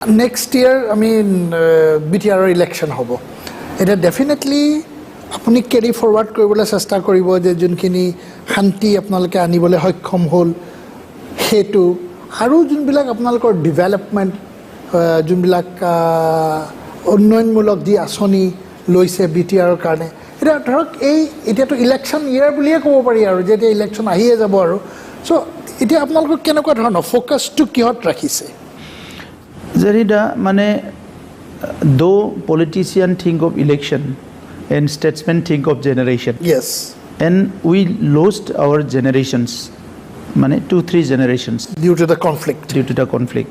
Next year, I mean, BTR election hobo. It definitely apuni carry forward koribole chesta koribo je junkhini shanti apnaloke anibole hoikom hol hetu aru junbilak apnalokor development junbilak unnয়নমূলক di asoni loise BTR karone এটা ধৰক এই এতিয়াটো election ইয়াৰ বুলিয়ে ক'ব পাৰি আৰু যে election আহিয়ে যাব আৰু সো এতিয়া আপোনালোক কেনেকুৱা ধৰণৰ ফোকাসটো কিহত ৰাখিছে Zarida mane though politicians think of election and statesmen think of generation. Yes. And we lost our generations, mane 2-3 generations. Due to the conflict. Due to the conflict.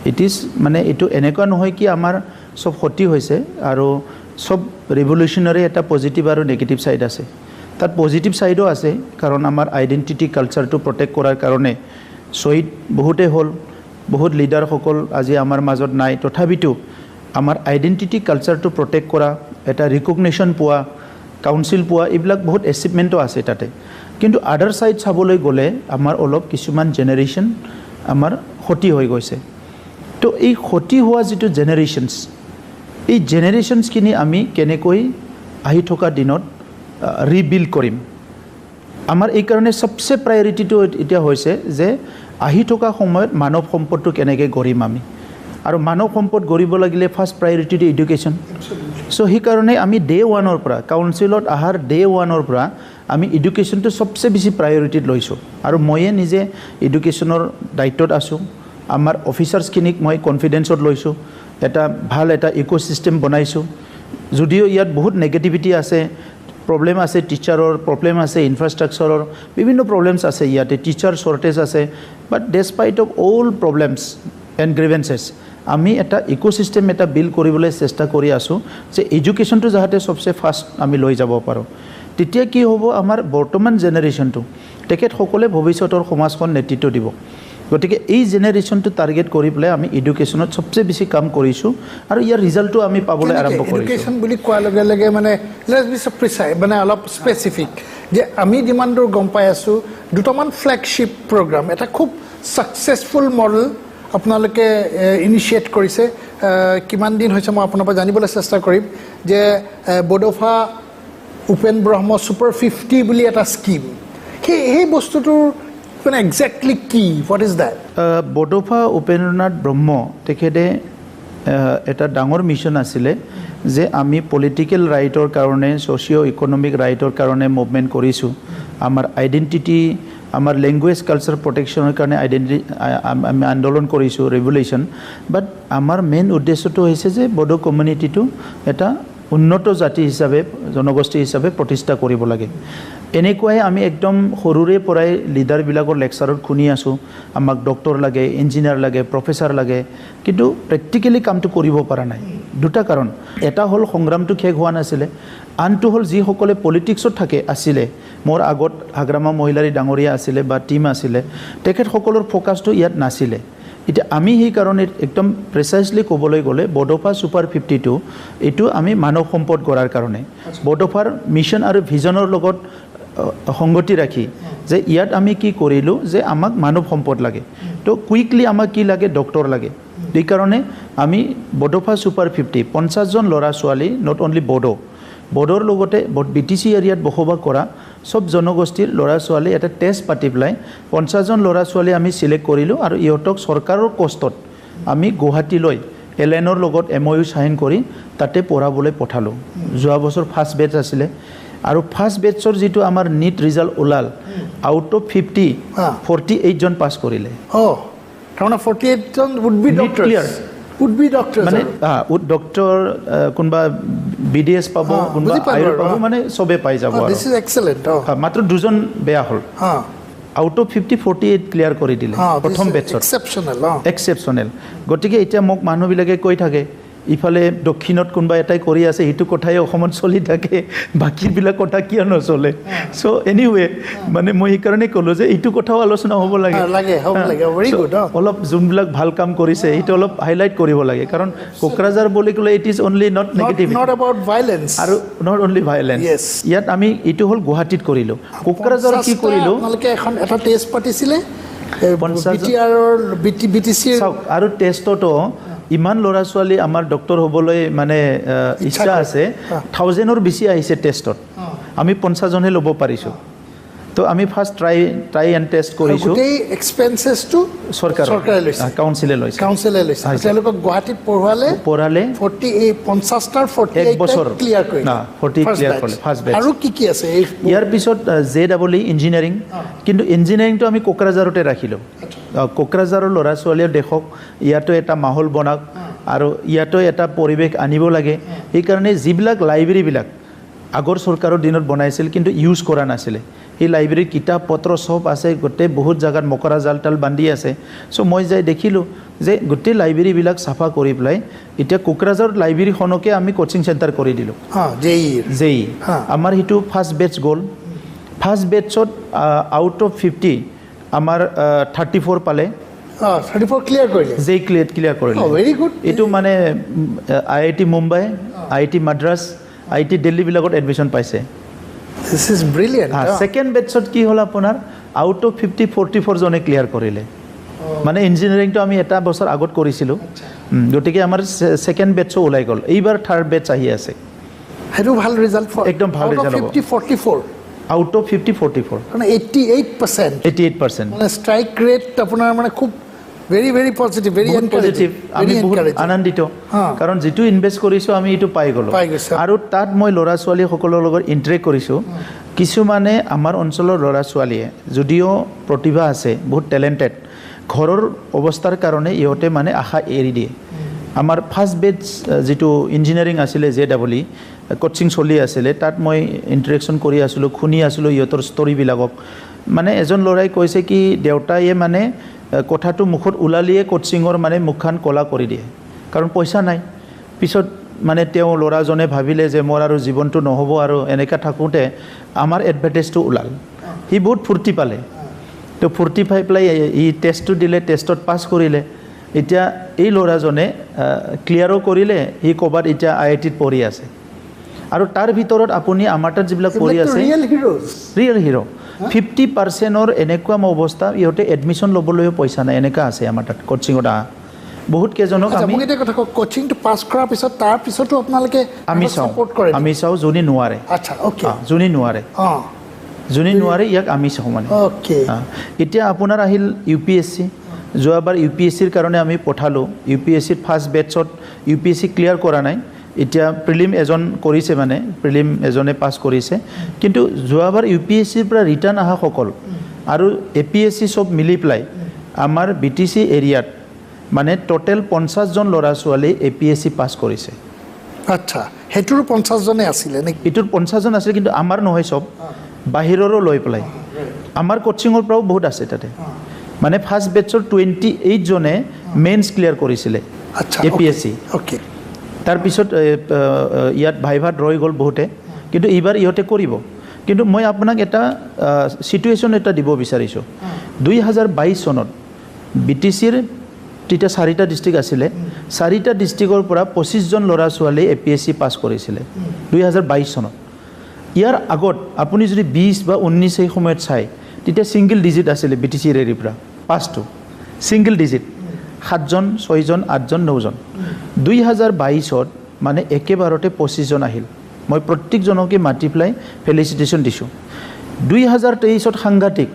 It is mane eto eneka nohoy ki amar sob khoti hoise aro sob revolutionary eta positive aro negative side ase. Tar positive side o ase karon amar identity culture to protect korar karone soid bahute hol বহুত leader সকল আজি আমাৰ মাজত নাই তথাপিতো আমাৰ identity কালচাৰটো protect কৰা এটা ৰিকগনিশ্যন পোৱা কাউন্সিল পোৱা এইবিলাক বহুত এচিভমেন্টও আছে তাতে কিন্তু আদাৰ সাইড চাবলৈ গলে আমাৰ অলপ কিছুমান জেনাৰেশন আমাৰ ক্ষতি হৈ গৈছে তো এই ক্ষতি হোৱা যেটো জেনাৰেশনস এই জেনাৰেশনস কিনি আমি কেনেকৈ আহি থকা দিনত ৰিবিল্ড কৰিম আমাৰ এই কাৰণে সবচে প্ৰায়োৰিটিটো এটা হৈছে যে আহি থকা সময়ত মানৱ সম্পদটো কেনেকৈ গৰিম আমি আৰু মানৱ সম্পদ গৰিব লাগিলে first priority to education so হি কাৰণে আমি ডে 1 ৰ পৰা কাউন্সিলত আহাৰ ডে 1 ৰ পৰা আমি এডুকেশ্যনটো সবচে বেছি প্ৰায়োৰিটিত লৈছো আৰু ময়ে নিজে এডুকেশ্যনৰ দায়িত্বত আছো আমাৰ অফিচাৰ্ছ খিনিক মই কনফিডেন্সত লৈছো এটা ভাল এটা ইকোসিস্টেম বনাইছো যদিও ইয়াত বহুত নেগেটিভিটি আছে problem আছে টিচাৰৰ problem আছে ইনফ্ৰাষ্ট্ৰাকচাৰৰ বিভিন্ন problems আছে ইয়াতে টিচাৰ shortage আছে but despite of all problems and grievances আমি এটা ইকোসিস্টেম এটা বিল্ড কৰিবলৈ চেষ্টা কৰি আছো যে এডুকেশ্যনটো যাতে সবচে ফাৰ্স্ট আমি লৈ যাব পাৰো তেতিয়া কি হ'ব আমাৰ বৰ্তমান জেনাৰেশনটো তেখেত সকলে ভৱিষ্যতৰ সমাজখন নেতৃত্ব দিব গতিকে এই জেনাৰেশনটো টাৰ্গেট কৰি প্লে আমি এডুকেশ্যনত সবচে বেছি কাম কৰিছো আৰু ইয়াৰ ৰিজাল্টটো আমি পাবলৈ আৰম্ভ কৰিছো এডুকেশ্যন বুলি কোৱা লগে লগে মানে লেটস বি প্ৰিসাইজ মানে অলপ স্পেসিফিক যে আমি ডিমান্ডৰ গম পাই আছো দুটামান ফ্ল্যাগশিপ প্ৰগ্ৰাম এটা খুব সাকসেসফুল মডেল আপোনালোকে ইনিশিয়েট কৰিছে কিমান দিন হৈছে মই আপোনাৰ পৰা জানিবলৈ চেষ্টা কৰিম যে বডোফা UN Brahma Super 50 বুলি এটা স্কিম সেই বস্তুটোৰ মানে এক্স্যাক্টলি কি what is that Bodofa UN Brahma তেখেতে এটা ডাঙৰ মিশন আছিলে যে আমি পলিটিক্যাল ৰাইটৰ কাৰণে সোশিও ইকোনমিক ৰাইটৰ কাৰণে মুভমেন্ট কৰিছো আমাৰ আইডেন্টিটি আমাৰ ল্যাঙ্গুৱেজ কালচাৰ প্ৰটেকচনৰ কাৰণে আইডেন্টিটি আমি আন্দোলন কৰিছো ৰেভলিউশন বাট আমাৰ মেইন উদ্দেশ্যটো হৈছে যে বডো কমিউনিটিটো এটা উন্নত জাতি হিচাপে জনগোষ্ঠী হিচাপে প্ৰতিষ্ঠা কৰিব লাগে এনেকুৱাই আমি একদম সৰুৰে পৰাই লিডাৰ বিলাকৰ লেকচাৰত শুনি আছো আমাক ডক্টৰ লাগে ইঞ্জিনিয়াৰ লাগে প্ৰফেসৰ লাগে কিন্তু প্ৰ্যাকটিক্যালি কামটো কৰিব পৰা নাই দুটা কাৰণ এটা হল সংগ্ৰামটো শেষ হোৱা নাছিলে আনটো হল যি সকলে পলিটিক্সত থাকে আছিলে মোৰ আগত আগ্ৰামা মহিলাৰী ডাঙৰীয়া আছিলে বা টিম আছিলে তেখেত সকলৰ ফোকাসটো ইয়াত নাছিলে এটা আমি এই কাৰণে একদম প্ৰিসাইজলি ক'বলৈ গলে বডোফা সুপাৰ 52 এটো আমি মানৱ সম্পদ গঢ়াৰ কাৰণে বডোফাৰ মিশন আৰু ভিজনৰ লগত সংগতি ৰাখি যে ইয়াত আমি কি কৰিলো যে আমাক মানৱ সম্পদ লাগে তো কুইকলি আমাক কি লাগে ডক্টৰ লাগে এই কাৰণে আমি বডোফা সুপাৰ 50 50 জন লৰা ছোৱালী নট অনলি বডোৰ লগতে BTC এৰিয়াত বসবাস কৰা সব জনগোষ্ঠীৰ লৰা ছোৱালী এটা টেষ্ট পাতি প্লাই 50 জন লৰা ছোৱালী আমি সিলেক্ট কৰিলো আৰু ইহঁতক চৰকাৰৰ কষ্টত আমি গুৱাহাটীলৈ এলএনৰ লগত MOU সাইন কৰি তাতে পঢ়াবলৈ পঠালো যোৱা বছৰ ফাৰ্স্ট বেচ আছিলে আৰু ফাৰ্স্ট বেচৰ যেটো আমাৰ নিট ৰিজাল্ট ওলাল আউট অফ 50 48 জন পাস কৰিলে কাৰণ 48 জন would be doctors মানে ডক্টৰ কোনবা BDS পাবো কোনবা আইৰ পাবো মানে সবে পাই যাব আৰু this is excellent মাত্ৰ দুজন বেয়া হল আউট অফ 50 48 ক্লিয়াৰ কৰি দিলে প্ৰথম বেচত এক্সেপশনাল গটিকে এতিয়া মোক মানুহ বিলাকে কৈ থাকে ইফালে দক্ষিণত কোনবা এটাই কৰি আছে হিটো কথাই অসমত চলি থাকে বাকি বিলাক কথা কিয় নচলে সো এনিৱে মানে মই এই কাৰণে কলো যে ইটো কথাও আলোচনা হ'ব লাগে ভেৰি গুড অলপ যোনবিলাক ভাল কাম কৰিছে ইটো অলপ হাইলাইট কৰিব লাগে কাৰণ কোকৰাঝাৰ বুলি কলে it is only not negative not about violence আৰু নট অনলি ভায়োলেন্স ইয়াত আমি ইটো হল গুৱাহাটীত কৰিলো কোকৰাঝাৰ কি কৰিলো আপোনালোকে এখন এটা টেষ্ট পাতিছিলে BTR BTC আৰু টেষ্টটো ইমান ল'ৰা ছোৱালী আমাৰ ডক্টৰ হ'বলৈ মানে ইচ্ছা আছে 1000ৰ বেছি আহিছে টেষ্টত আমি 50 জনহে ল'ব পাৰিছোঁ তো আমি ফাৰ্ষ্ট ট্ৰাই এণ্ড টেষ্ট কৰিছোঁ গোটেই এক্সপেন্সেছটো চৰকাৰে লৈছে কাউন্সিলে লৈছে তেওঁলোকক গুৱাহাটীত পঢ়ালে 50টাৰ 48 ক্লিয়াৰ কৰিলে 40 ক্লিয়াৰ কৰিলে ফাৰ্ষ্ট বেচ আৰু কি আছে ইয়াৰ পিছত JEE ইঞ্জিনিয়াৰিং কিন্তু ইঞ্জিনিয়াৰিংটো আমি কোকৰাঝাৰতে ৰাখিলোঁ কোকৰাঝাৰৰ ল'ৰা ছোৱালীয়ে দেখক ইয়াতো এটা মাহল বনাওক আৰু ইয়াতো এটা পৰিৱেশ আনিব লাগে সেইকাৰণে যিবিলাক লাইব্ৰেৰীবিলাক আগৰ চৰকাৰৰ দিনত বনাইছিল কিন্তু ইউজ কৰা নাছিলে এই লাইব্ৰেৰীৰ কিতাপ পত্ৰ সব আছে গোটেই বহুত জায়গাত মকৰা জালটাল বান্ধি আছে সো মই যাই দেখিলোঁ যে গোটেই লাইব্ৰেৰীবিলাক চাফা কৰি পেলাই এতিয়া কোকৰাঝাৰ লাইব্ৰেৰীখনকে আমি কোচিং চেণ্টাৰ কৰি দিলোঁ JEE আমাৰ সেইটো ফাৰ্ষ্ট বেচ গ'ল ফাৰ্ষ্ট বেচত আউট অফ 50 আমাৰ 34 পালে 34 ক্লিয়াৰ কৰিলে JEE ক্লিয়াৰ কৰিলে ভেৰি গুড এইটো মানে IIT Mumbai IIT Madras IIT Delhi বিলাকত এডমিশ্যন পাইছে This is brilliant. Second batchত কি হল আপোনাৰ আউট অফ 50 44 জনে ক্লিয়াৰ কৰিলে মানে ইঞ্জিনিয়াৰিংটো আমি এটা বছৰ আগত কৰিছিলোঁ গতিকে আমাৰ সেকেন্ড বেচও ওলাই গ'ল এইবাৰ থাৰ্ড বেচ আহি আছে হেটো ভাল ৰিজাল্ট একদম ভাল ৰিজাল্ট হ'ব 50 44 আউট অফ 50 44 মানে 88% মানে স্ট্ৰাইক ৰেট আপোনাৰ মানে খুব very very positive very positive আমি বহুত আনন্দিত কাৰণ যেটো ইনভেস্ট কৰিছো আমি এটো পাই গলো আৰু তাত মই লৰা ছোৱালী সকলৰ লগত ইন্টাৰেক্ট কৰিছো কিছুমানে আমাৰ অঞ্চলৰ লৰা ছোৱালীয়ে যদিও প্ৰতিভা আছে বহুত টেলেন্টেড ঘৰৰ অৱস্থাৰ কাৰণে ইহতে মানে আশা এৰি দিয়ে আমাৰ ফাৰ্ষ্ট বেচ যেটো ইঞ্জিনিয়াৰিং আছিল JEE কোচিং চলি আছিল তাত মই ইন্টাৰেকশন কৰি আছিলো খুনি আছিলো ইহতৰ ষ্টৰী বিলাকক মানে এজন লৰাই কৈছে কি দেউতায়ে মানে কথাটো মুখত উলালিয়ে কোচিংৰ মানে মুখখান কলা কৰি দিয়ে কাৰণ পইচা নাই পিছত মানে তেওঁ লৰাজনে ভাবিলে যে মোৰ আৰু জীৱনটো নহব আৰু এনেকা থাকোতে আমাৰ এডভাৰটাইজটো উলাল হি বহুত ফুৰ্তি পালে তো ফুৰ্তি পাই প্লাই ই টেষ্টটো দিলে টেষ্টত পাস কৰিলে এতিয়া এই লৰাজনে ক্লিয়াৰো কৰিলে হি কবাত এতিয়া IITত পঢ়ি আছে আৰু তাৰ ভিতৰত আপুনি আমাৰ তাত যিবিলাক পঢ়ি আছে ৰিয়েল হিৰো 50%ৰ এনেকুৱা অৱস্থা ইহতে এডমিশন লবলৈ পইচা নাই এনেকা আছে আমাৰ তাত কোচিংত বহুত কেজনক আমি এটা কথা কোচিং টু পাস কৰাৰ পিছত তাৰ পিছতো আপোনালোকে সাপোৰ্ট কৰে আমি চাও জুনি নোৱাৰে আচ্ছা ওকে জুনি নোৱাৰে ইয়াক আমি চাও মানে ওকে এতিয়া আপোনাৰ আহিল UPSC যোৱাবাৰ UPSCৰ কাৰণে আমি পঠালো UPSCৰ ফাৰ্ষ্ট বেচত UPSC ক্লিয়াৰ কৰা নাই এতিয়া প্ৰিলিম এজন কৰিছে মানে প্ৰিলিম এজনে পাস কৰিছে কিন্তু যোৱাবাৰ UPSCৰ পৰা ৰিটাৰ্ন আহা সকল আৰু APSC সব মিলি প্লাই আমাৰ BTC এৰিয়াত মানে টোটাল 50 জন লৰা ছোৱালী APSC পাস কৰিছে আচ্ছা হেতুৰ 50 জনে আছিল নে ইটোৰ 50 জন আছিল কিন্তু আমাৰ নহয় সব বাহিৰৰো লৈ প্লাই আমাৰ কোচিংৰ পৰাও বহুত আছে তাতে মানে ফাৰ্ষ্ট বেচৰ 28 জনে মেইনছ ক্লিয়াৰ কৰিছিলে আচ্ছা APSC ওকে তাৰ পিছত ইয়াত ভাইভাত ৰৈ গ'ল বহুতে কিন্তু এইবাৰ ইহতে কৰিব কিন্তু মই আপোনাক এটা সিচুৱেচন এটা দিব বিচাৰিছো 2022 চনত BTCৰ তিটা 4টা ডিস্ট্ৰিক্ট আছিল 4টা ডিস্ট্ৰিক্টৰ পৰা 25 জন লৰা ছোৱালী APSC পাস কৰিছিল 2022 চনত ইয়াৰ আগত আপুনি যদি 20 বা 19 এই সময়ত চাই তিটা সিঙ্গল ডিজিট আছিল BTC এৰিৰ পৰা পাসটো সিঙ্গল ডিজিট 7 জন 6 জন 8 জন 9 জন 2022ত মানে একেবাৰতে 25 জন আহিল মই প্ৰত্যেকজনকে মাল্টিপ্লাই ফেলিচিটেশন দিছো 2023ত সাংঘাতিক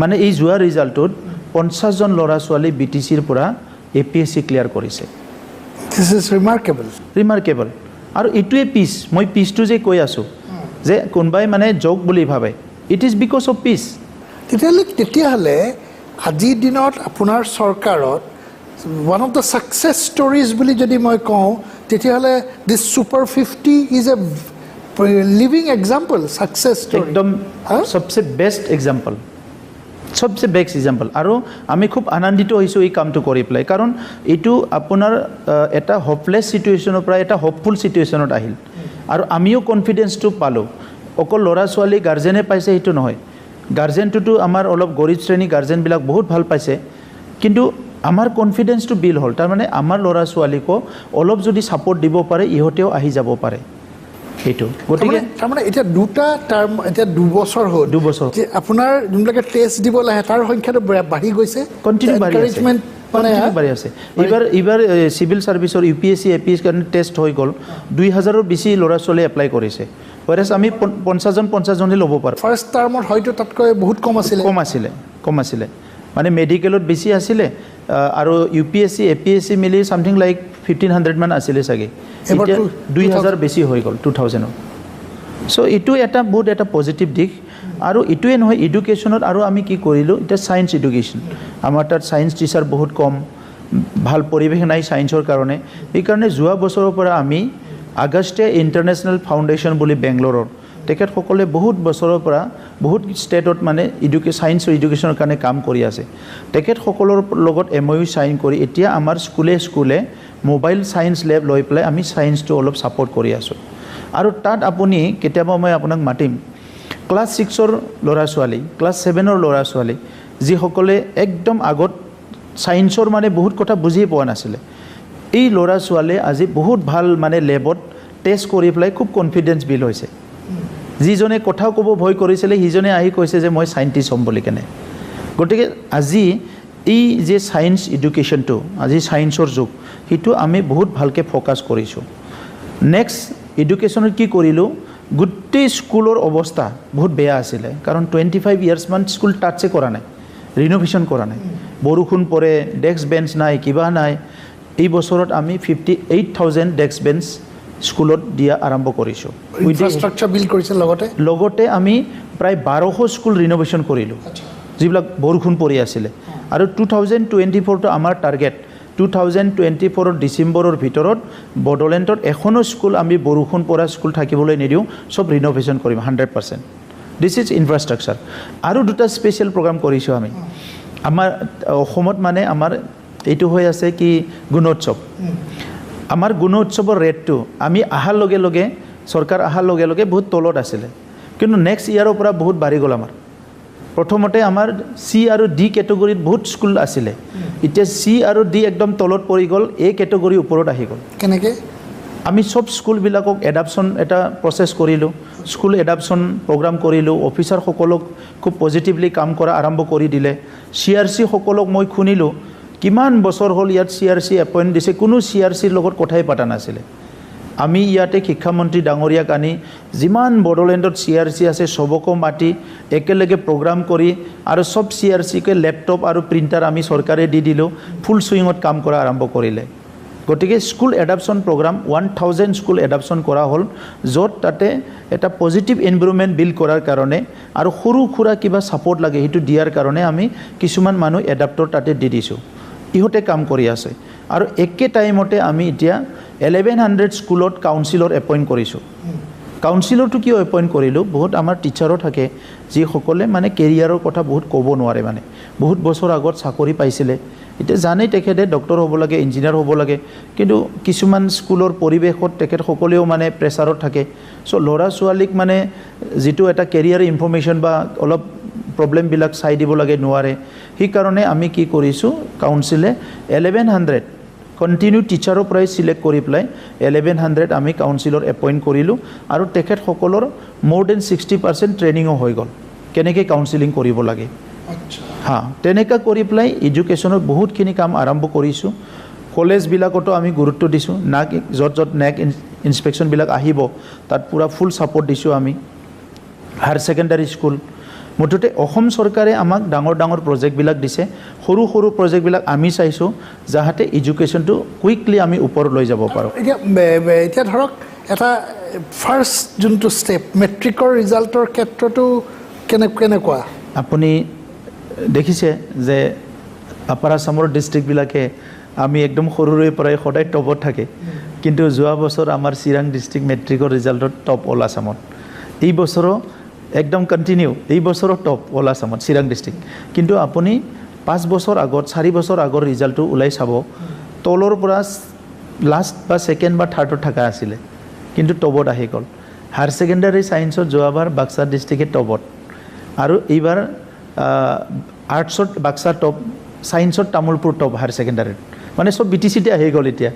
মানে এই জুৱা ৰিজাল্টত 50 জন লৰা ছোৱালী BTCৰ পৰা APSC ক্লিয়াৰ কৰিছে দিস ইজ ৰিমাৰ্কেবল আৰু ইটোৱে পিস মই পিসটো যে কৈ আছো যে কোনবাই মানে জোক বুলি ভাবে it is because of piece তেতিয়াহলে আজিৰ দিনত আপোনাৰ চৰকাৰত one of the success stories বুলি যদি মই কওঁ তেতিয়াহলে this super 50 is a living example success story একদম সবচেয়ে বেস্ট এক্সাম্পল আৰু আমি খুব আনন্দিত হৈছো এই কামটো কৰি প্লাই কাৰণ এটো আপোনাৰ এটা হোপলেছ সিচুৱেচনৰ পৰা এটা হোপফুল সিচুৱেচনত আহিল আৰু আমিও কনফিডেন্সটো পালো অকল লৰা ছোৱালী গাৰ্জেনে পাইছে এটো নহয় গাৰ্জেনটো আমাৰ অলপ গৰিব শ্ৰেণী গাৰ্জেন বিলাক বহুত ভাল পাইছে কিন্তু আমাৰ কনফিডেন্সটো বিল হল তাৰ মানে আমাৰ লৰা ছোৱালীকো অলপ যদি সাপোৰ্ট দিব পাৰে ইহতেও আহি যাব পাৰে এটো গতিকে তাৰ মানে এটা দুটা টাৰ্ম এটা 2 বছৰ হ'ল 2 বছৰ যে আপোনাৰ যোনবিলাক টেষ্ট দিব লাগে তাৰ সংখ্যাটো বাঢ়ি গৈছে কন্টিনিউ বাঢ়ি আছে মানে বাঢ়ি আছে এইবাৰ সিভিল সাৰ্ভিসৰ UPSC APS কাৰণে টেষ্ট হৈ গ'ল 2000ৰ বেছি ল'ৰা ছোৱালী এপ্লাই কৰিছে whereas আমি 50 জনে ল'ব পাৰো ফাৰ্স্ট টাৰ্মত হয়তো তাতকৈ বহুত কম আছিলে মানে মেডিকেলত বেছি আছিলে আৰু UPSC APSC মিলি সামথিং লাইক 1500 মান আছিলে সাগে এতিয়া 2000 বেছি হৈ গ'ল 2000 সো ইটো এটা বহুত এটা পজিটিভ দিক আৰু ইটোৱে নহয় এডুকেশ্যনত আৰু আমি কি কৰিলোঁ এটা সায়েন্স এডুকেশ্যন আমাৰ তাত সায়েন্স টিচাৰ বহুত কম ভাল পৰিৱেশ নাই সায়েন্সৰ কাৰণে এইকাৰণে যোৱা বছৰৰ পৰা আমি আগষ্টে ইণ্টাৰনেশ্যনেল ফাউণ্ডেশ্যন বুলি বেংগলোৰৰ তেখেতসকলে বহুত বছৰৰ পৰা বহুত ষ্টেটত মানে সায়েন্স এডুকেশ্যনৰ কাৰণে কাম কৰি আছে তেখেতসকলৰ লগত MOU সাইন কৰি এতিয়া আমাৰ স্কুলে মোবাইল সায়েন্স লেব লৈ পেলাই আমি সায়েন্সটো অলপ ছাপোৰ্ট কৰি আছোঁ আৰু তাত আপুনি কেতিয়াবা মই আপোনাক মাতিম ক্লাছ 6ৰ ল'ৰা ছোৱালী ক্লাছ 7ৰ ল'ৰা ছোৱালী যিসকলে একদম আগত সায়েন্সৰ মানে বহুত কথা বুজি পোৱা নাছিলে এই ল'ৰা ছোৱালীয়ে আজি বহুত ভাল মানে লেবত টেষ্ট কৰি পেলাই খুব কনফিডেন্স বিল হৈছে যিজনে কথাও ক'ব ভয় কৰিছিলে সিজনে আহি কৈছে যে মই সাইন্টিষ্ট হ'ম বুলি কেনে গতিকে আজি এই যে সায়েন্স এডুকেশ্যনটো আজি সায়েন্সৰ যুগ সেইটো আমি বহুত ভালকৈ ফ'কাছ কৰিছোঁ নেক্সট এডুকেশ্যনত কি কৰিলোঁ গোটেই স্কুলৰ অৱস্থা বহুত বেয়া আছিলে কাৰণ 25 ইয়াৰ্ছ মান স্কুল টাচে কৰা নাই ৰিনোভেশ্যন কৰা নাই বৰষুণ পৰে ডেস্ক বেঞ্চ নাই কিবা নাই এই বছৰত আমি 58,000 ডেস্ক বেঞ্চ স্কুলত দিয়া আৰম্ভ কৰিছোঁ ইনফ্ৰাষ্ট্ৰাকচাৰ বিল্ড কৰিছে লগতে আমি প্ৰায় 1200 স্কুল ৰিনোভেশ্যন কৰিলোঁ যিবিলাক বৰষুণ পৰি আছিলে আৰু 2024টো আমাৰ টাৰ্গেট 2024 ডিসেম্বৰৰ ভিতৰত বডোলেণ্ডত এখনো স্কুল আমি বৰষুণ পৰা স্কুল থাকিবলৈ নিদিওঁ সব ৰিনোভেশ্যন কৰিম 100% দিস ইজ ইনফ্ৰাষ্ট্ৰাকচাৰ আৰু দুটা স্পেচিয়েল প্ৰগ্ৰাম কৰিছোঁ আমি আমাৰ অসমত মানে আমাৰ এইটো হৈ আছে কি গুণোৎসৱ আমাৰ গুণোৎসৱৰ ৰেটটো আমি আহাৰ লগে লগে চৰকাৰ আহাৰ লগে লগে বহুত তলত আছিলে কিন্তু নেক্সট ইয়াৰৰ পৰা বহুত বাঢ়ি গ'ল আমাৰ প্ৰথমতে আমাৰ C আৰু D কেটেগৰীত বহুত স্কুল আছিলে এতিয়া C আৰু D একদম তলত পৰি গ'ল A কেটেগৰী ওপৰত আহি গ'ল কেনেকৈ আমি সব স্কুলবিলাকক এডাপশ্যন এটা প্ৰচেছ কৰিলোঁ স্কুল এডাপশ্যন প্ৰগ্ৰাম কৰিলোঁ অফিচাৰসকলক খুব পজিটিভলি কাম কৰা আৰম্ভ কৰি দিলে CRC সকলক মই শুনিলোঁ কিমান বছৰ হ'ল ইয়াত CRC এপইণ্ট দিছে কোনো CRCৰ লগত কথাই পাতা নাছিলে আমি ইয়াতে শিক্ষামন্ত্ৰী ডাঙৰীয়াক আনি যিমান বডোলেণ্ডত CRC আছে সবকো মাতি একেলগে প্ৰগ্ৰাম কৰি আৰু সব CRCকে লেপটপ আৰু প্ৰিণ্টাৰ আমি চৰকাৰে দি দিলোঁ ফুল সুইঙত কাম কৰা আৰম্ভ কৰিলে গতিকে school adoption programme 1000 school adoption কৰা হ'ল য'ত তাতে এটা পজিটিভ এনভাইৰনমেণ্ট বিল্ড কৰাৰ কাৰণে আৰু সৰু সুৰা কিবা ছাপোৰ্ট লাগে সেইটো দিয়াৰ কাৰণে আমি কিছুমান মানুহ এডাপ্টৰ তাতে দি দিছোঁ ইহঁতে কাম কৰি আছে আৰু একে টাইমতে আমি এতিয়া 1100 স্কুলত কাউন্সিলৰ এপইণ্ট কৰিছোঁ কাউন্সিলৰটো কিয় এপইণ্ট কৰিলোঁ বহুত আমাৰ টিচাৰো থাকে যিসকলে মানে কেৰিয়াৰৰ কথা বহুত ক'ব নোৱাৰে মানে বহুত বছৰ আগত চাকৰি পাইছিলে এতিয়া জানেই তেখেতে ডক্টৰ হ'ব লাগে ইঞ্জিনিয়াৰ হ'ব লাগে কিন্তু কিছুমান স্কুলৰ পৰিৱেশত তেখেতসকলেও মানে প্ৰেছাৰত থাকে চ' ল'ৰা ছোৱালীক মানে যিটো এটা কেৰিয়াৰ ইনফৰমেশ্যন বা অলপ প্ৰব্লেমবিলাক চাই দিব লাগে নোৱাৰে সেইকাৰণে আমি কি কৰিছোঁ কাউন্সিলে 1100 কণ্টিনিউ টিচাৰৰ পৰাই চিলেক্ট কৰি পেলাই 1100 আমি কাউন্সিলৰ এপইণ্ট কৰিলোঁ আৰু তেখেতসকলৰ মোৰ দেন 60% ট্ৰেইনিঙো হৈ গ'ল কেনেকৈ কাউন্সিলিং কৰিব লাগে হা তেনেকৈ কৰি পেলাই এডুকেশ্যনৰ বহুতখিনি কাম আৰম্ভ কৰিছোঁ কলেজবিলাকতো আমি গুৰুত্ব দিছোঁ নাক য'ত নেক ইনস্পেকশ্যনবিলাক আহিব তাত পূৰা ফুল ছাপোৰ্ট দিছোঁ আমি হায়াৰ ছেকেণ্ডাৰী স্কুল মুঠতে অসম চৰকাৰে আমাক ডাঙৰ ডাঙৰ প্ৰজেক্টবিলাক দিছে সৰু সৰু প্ৰজেক্টবিলাক আমি চাইছোঁ যাহাতে এডুকেশ্যনটো কুইকলি আমি ওপৰত লৈ যাব পাৰোঁ এতিয়া ধৰক এটা ফাৰ্ষ্ট যোনটো ষ্টেপ মেট্ৰিকৰ ৰিজাল্টৰ ক্ষেত্ৰতো কেনেকুৱা আপুনি দেখিছে যে আপাৰ আসামৰ ডিষ্ট্ৰিক্টবিলাকে আমি একদম সৰুৰে পৰাই সদায় টপত থাকে কিন্তু যোৱা বছৰ আমাৰ চিৰাং ডিষ্ট্ৰিক্ট মেট্ৰিকৰ ৰিজাল্টত টপ অল আসামত এই বছৰো একদম কণ্টিনিউ এই বছৰৰ টপ অল আসামত চিৰাং ডিষ্ট্ৰিক্ট কিন্তু আপুনি 5 বছৰ আগত 4 বছৰ আগৰ ৰিজাল্টটো ওলাই চাব তলৰ পৰা লাষ্ট বা ছেকেণ্ড বা থাৰ্ডত থকা আছিলে কিন্তু টপত আহি গ'ল হায়াৰ ছেকেণ্ডাৰী ছায়েন্সত যোৱাবাৰ বাক্সা ডিষ্ট্ৰিক্টে টপত আৰু এইবাৰ আৰ্টছত বাক্সা টপ ছায়েন্সত তামোলপুৰ টপ হায়াৰ ছেকেণ্ডাৰীত মানে সব BTCতে আহি গ'ল এতিয়া